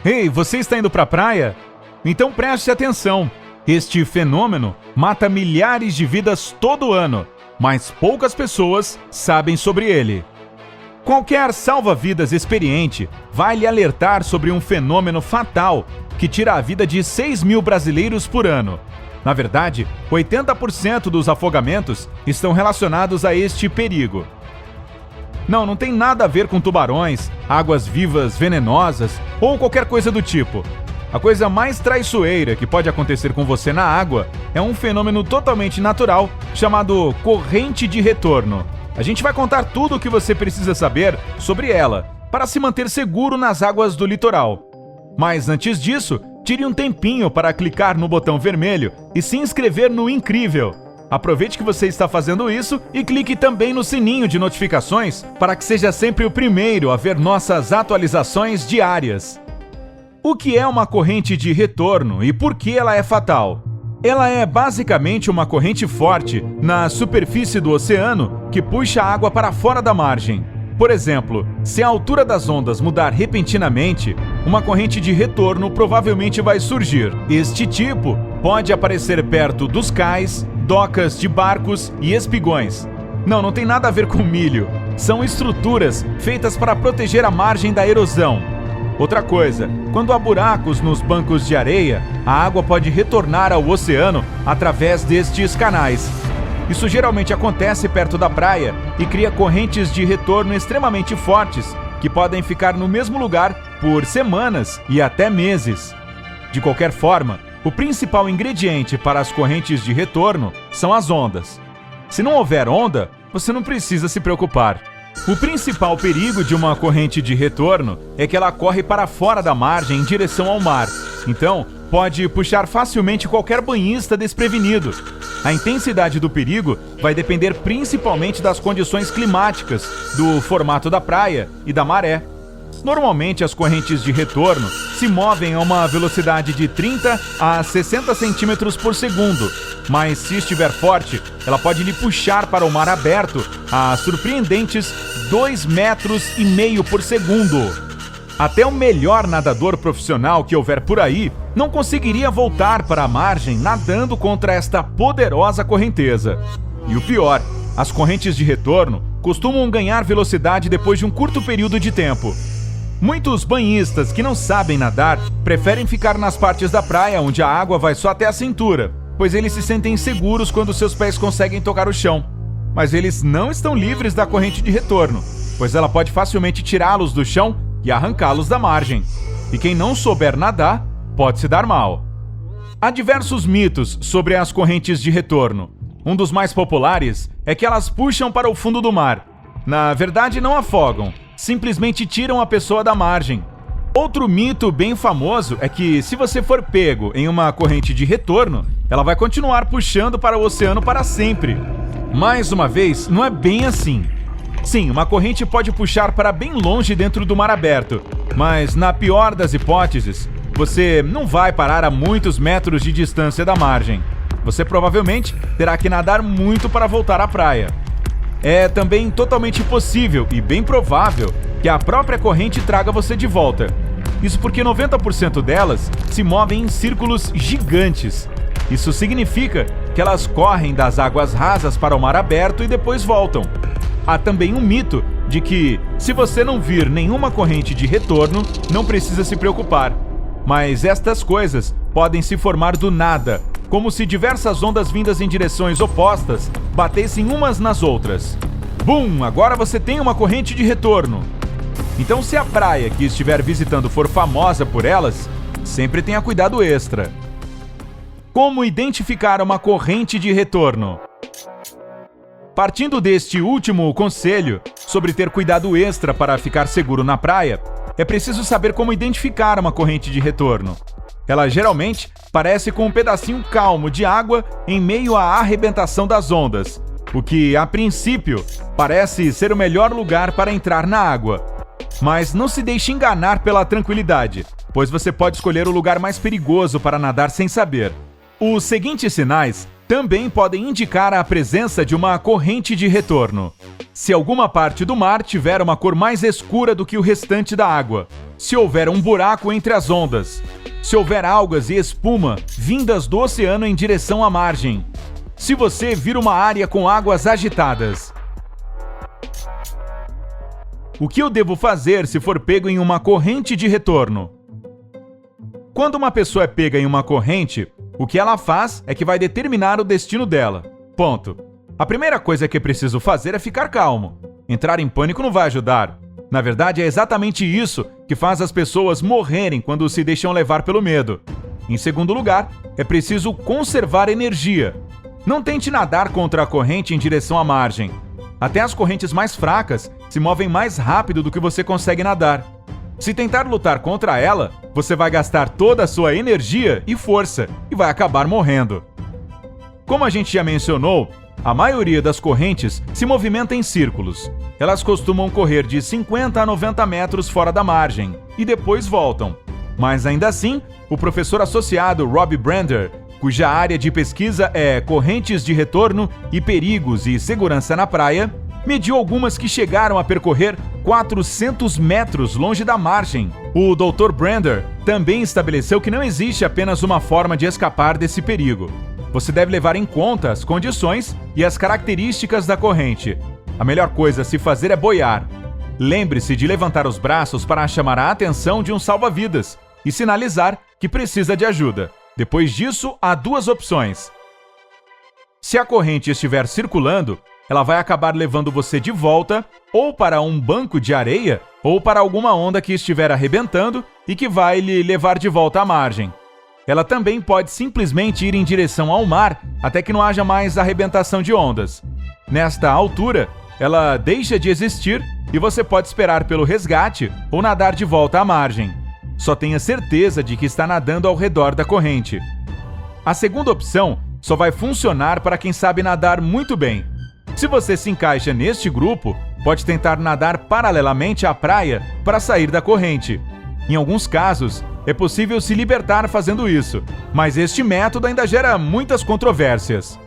Ei, você está indo para a praia? Então preste atenção. Este fenômeno mata milhares de vidas todo ano, mas poucas pessoas sabem sobre ele. Qualquer salva-vidas experiente vai lhe alertar sobre um fenômeno fatal que tira a vida de 6 mil brasileiros por ano. Na verdade, 80% dos afogamentos estão relacionados a este perigo. Não tem nada a ver com tubarões, águas-vivas venenosas ou qualquer coisa do tipo. A coisa mais traiçoeira que pode acontecer com você na água é um fenômeno totalmente natural chamado corrente de retorno. A gente vai contar tudo o que você precisa saber sobre ela para se manter seguro nas águas do litoral. Mas antes disso, tire um tempinho para clicar no botão vermelho e se inscrever no Incrível. Aproveite que você está fazendo isso e clique também no sininho de notificações para que seja sempre o primeiro a ver nossas atualizações diárias. O que é uma corrente de retorno e por que ela é fatal? Ela é basicamente uma corrente forte na superfície do oceano que puxa a água para fora da margem. Por exemplo, se a altura das ondas mudar repentinamente, uma corrente de retorno provavelmente vai surgir. Este tipo pode aparecer perto dos cais, docas de barcos e espigões. Não tem nada a ver com milho. São estruturas feitas para proteger a margem da erosão. Outra coisa, quando há buracos nos bancos de areia, a água pode retornar ao oceano através destes canais. Isso geralmente acontece perto da praia e cria correntes de retorno extremamente fortes, que podem ficar no mesmo lugar por semanas e até meses. De qualquer forma, o principal ingrediente para as correntes de retorno são as ondas. Se não houver onda, você não precisa se preocupar. O principal perigo de uma corrente de retorno é que ela corre para fora da margem em direção ao mar. Então, pode puxar facilmente qualquer banhista desprevenido. A intensidade do perigo vai depender principalmente das condições climáticas, do formato da praia e da maré. Normalmente, as correntes de retorno se movem a uma velocidade de 30 a 60 centímetros por segundo, mas se estiver forte, ela pode lhe puxar para o mar aberto a surpreendentes 2,5 metros por segundo. Até o melhor nadador profissional que houver por aí não conseguiria voltar para a margem nadando contra esta poderosa correnteza. E o pior, as correntes de retorno costumam ganhar velocidade depois de um curto período de tempo. Muitos banhistas que não sabem nadar preferem ficar nas partes da praia onde a água vai só até a cintura, pois eles se sentem seguros quando seus pés conseguem tocar o chão. Mas eles não estão livres da corrente de retorno, pois ela pode facilmente tirá-los do chão e arrancá-los da margem. E quem não souber nadar pode se dar mal. Há diversos mitos sobre as correntes de retorno. Um dos mais populares é que elas puxam para o fundo do mar. Na verdade, não afogam, simplesmente tiram a pessoa da margem. Outro mito bem famoso é que, se você for pego em uma corrente de retorno, ela vai continuar puxando para o oceano para sempre. Mais uma vez, não é bem assim. Sim, uma corrente pode puxar para bem longe dentro do mar aberto, mas na pior das hipóteses, você não vai parar a muitos metros de distância da margem. Você provavelmente terá que nadar muito para voltar à praia. É também totalmente possível e bem provável que a própria corrente traga você de volta. Isso porque 90% delas se movem em círculos gigantes. Isso significa que elas correm das águas rasas para o mar aberto e depois voltam. Há também um mito de que, se você não vir nenhuma corrente de retorno, não precisa se preocupar. Mas estas coisas podem se formar do nada, como se diversas ondas vindas em direções opostas batessem umas nas outras. Bum! Agora você tem uma corrente de retorno. Então, se a praia que estiver visitando for famosa por elas, sempre tenha cuidado extra. Como identificar uma corrente de retorno? Partindo deste último conselho sobre ter cuidado extra para ficar seguro na praia, é preciso saber como identificar uma corrente de retorno. Ela geralmente parece com um pedacinho calmo de água em meio à arrebentação das ondas, o que, a princípio, parece ser o melhor lugar para entrar na água. Mas não se deixe enganar pela tranquilidade, pois você pode escolher o lugar mais perigoso para nadar sem saber. Os seguintes sinais também podem indicar a presença de uma corrente de retorno. Se alguma parte do mar tiver uma cor mais escura do que o restante da água, se houver um buraco entre as ondas, se houver algas e espuma vindas do oceano em direção à margem, se você vir uma área com águas agitadas. O que eu devo fazer se for pego em uma corrente de retorno? Quando uma pessoa é pega em uma corrente, o que ela faz é que vai determinar o destino dela. Ponto. A primeira coisa que é preciso fazer é ficar calmo. Entrar em pânico não vai ajudar. Na verdade, é exatamente isso que faz as pessoas morrerem quando se deixam levar pelo medo. Em segundo lugar, é preciso conservar energia. Não tente nadar contra a corrente em direção à margem. Até as correntes mais fracas se movem mais rápido do que você consegue nadar. Se tentar lutar contra ela, você vai gastar toda a sua energia e força e vai acabar morrendo. Como a gente já mencionou, a maioria das correntes se movimenta em círculos. Elas costumam correr de 50 a 90 metros fora da margem e depois voltam. Mas ainda assim, o professor associado Rob Brander, cuja área de pesquisa é correntes de retorno e perigos e segurança na praia, mediu algumas que chegaram a percorrer 400 metros longe da margem. O Dr. Brander também estabeleceu que não existe apenas uma forma de escapar desse perigo. Você deve levar em conta as condições e as características da corrente. A melhor coisa a se fazer é boiar. Lembre-se de levantar os braços para chamar a atenção de um salva-vidas e sinalizar que precisa de ajuda. Depois disso, há duas opções. Se a corrente estiver circulando, ela vai acabar levando você de volta ou para um banco de areia ou para alguma onda que estiver arrebentando e que vai lhe levar de volta à margem. Ela também pode simplesmente ir em direção ao mar até que não haja mais arrebentação de ondas. Nesta altura, ela deixa de existir e você pode esperar pelo resgate ou nadar de volta à margem. Só tenha certeza de que está nadando ao redor da corrente. A segunda opção só vai funcionar para quem sabe nadar muito bem. Se você se encaixa neste grupo, pode tentar nadar paralelamente à praia para sair da corrente. Em alguns casos, é possível se libertar fazendo isso, mas este método ainda gera muitas controvérsias.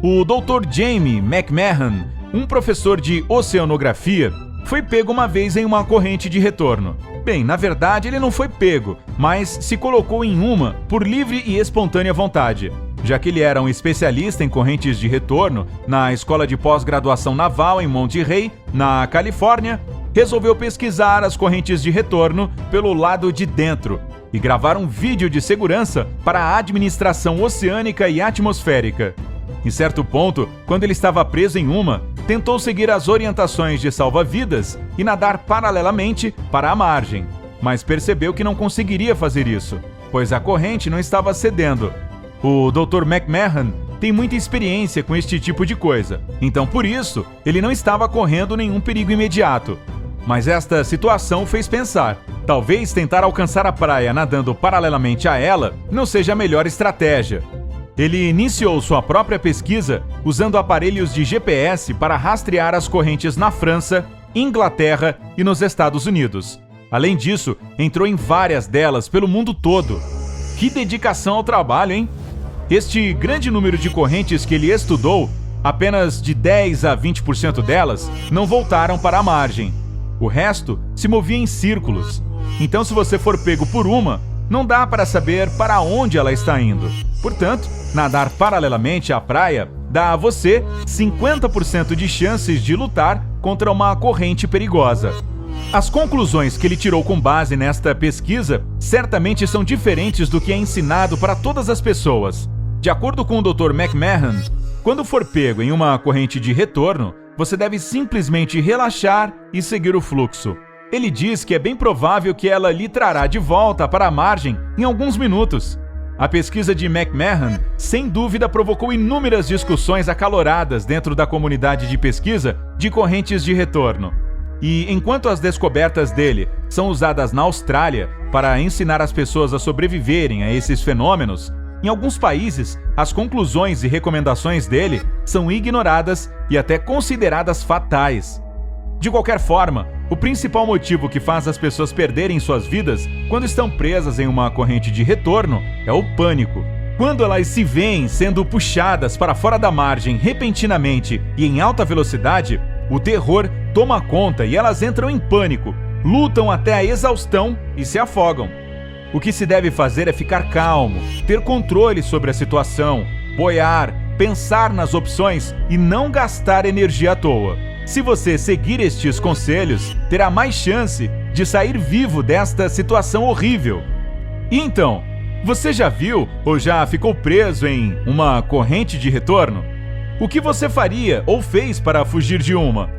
O Dr. Jamie McMahon, um professor de oceanografia, foi pego uma vez em uma corrente de retorno. Bem, na verdade ele não foi pego, mas se colocou em uma por livre e espontânea vontade. Já que ele era um especialista em correntes de retorno na Escola de Pós-Graduação Naval em Monte Rey, na Califórnia, resolveu pesquisar as correntes de retorno pelo lado de dentro e gravar um vídeo de segurança para a administração oceânica e atmosférica. Em certo ponto, quando ele estava preso em uma, tentou seguir as orientações de salva-vidas e nadar paralelamente para a margem, mas percebeu que não conseguiria fazer isso, pois a corrente não estava cedendo. O Dr. McMahon tem muita experiência com este tipo de coisa, então por isso ele não estava correndo nenhum perigo imediato. Mas esta situação o fez pensar. Talvez tentar alcançar a praia nadando paralelamente a ela não seja a melhor estratégia. Ele iniciou sua própria pesquisa usando aparelhos de GPS para rastrear as correntes na França, Inglaterra e nos Estados Unidos. Além disso, entrou em várias delas pelo mundo todo. Que dedicação ao trabalho, hein? Este grande número de correntes que ele estudou, apenas de 10 a 20% delas não voltaram para a margem. O resto se movia em círculos. Então, se você for pego por uma, não dá para saber para onde ela está indo. Portanto, nadar paralelamente à praia dá a você 50% de chances de lutar contra uma corrente perigosa. As conclusões que ele tirou com base nesta pesquisa certamente são diferentes do que é ensinado para todas as pessoas. De acordo com o Dr. McMahon, quando for pego em uma corrente de retorno, você deve simplesmente relaxar e seguir o fluxo. Ele diz que é bem provável que ela lhe trará de volta para a margem em alguns minutos. A pesquisa de McMahon, sem dúvida, provocou inúmeras discussões acaloradas dentro da comunidade de pesquisa de correntes de retorno. E enquanto as descobertas dele são usadas na Austrália para ensinar as pessoas a sobreviverem a esses fenômenos, em alguns países, as conclusões e recomendações dele são ignoradas e até consideradas fatais. De qualquer forma, o principal motivo que faz as pessoas perderem suas vidas quando estão presas em uma corrente de retorno é o pânico. Quando elas se veem sendo puxadas para fora da margem repentinamente e em alta velocidade, o terror toma conta e elas entram em pânico, lutam até a exaustão e se afogam. O que se deve fazer é ficar calmo, ter controle sobre a situação, boiar, pensar nas opções e não gastar energia à toa. Se você seguir estes conselhos, terá mais chance de sair vivo desta situação horrível. E então, você já viu ou já ficou preso em uma corrente de retorno? O que você faria ou fez para fugir de uma?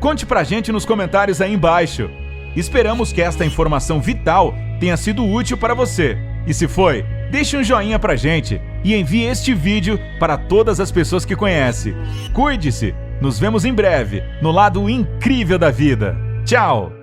Conte pra gente nos comentários aí embaixo. Esperamos que esta informação vital tenha sido útil para você. E se foi, deixe um joinha pra gente e envie este vídeo para todas as pessoas que conhece. Cuide-se! Nos vemos em breve, no lado incrível da vida. Tchau!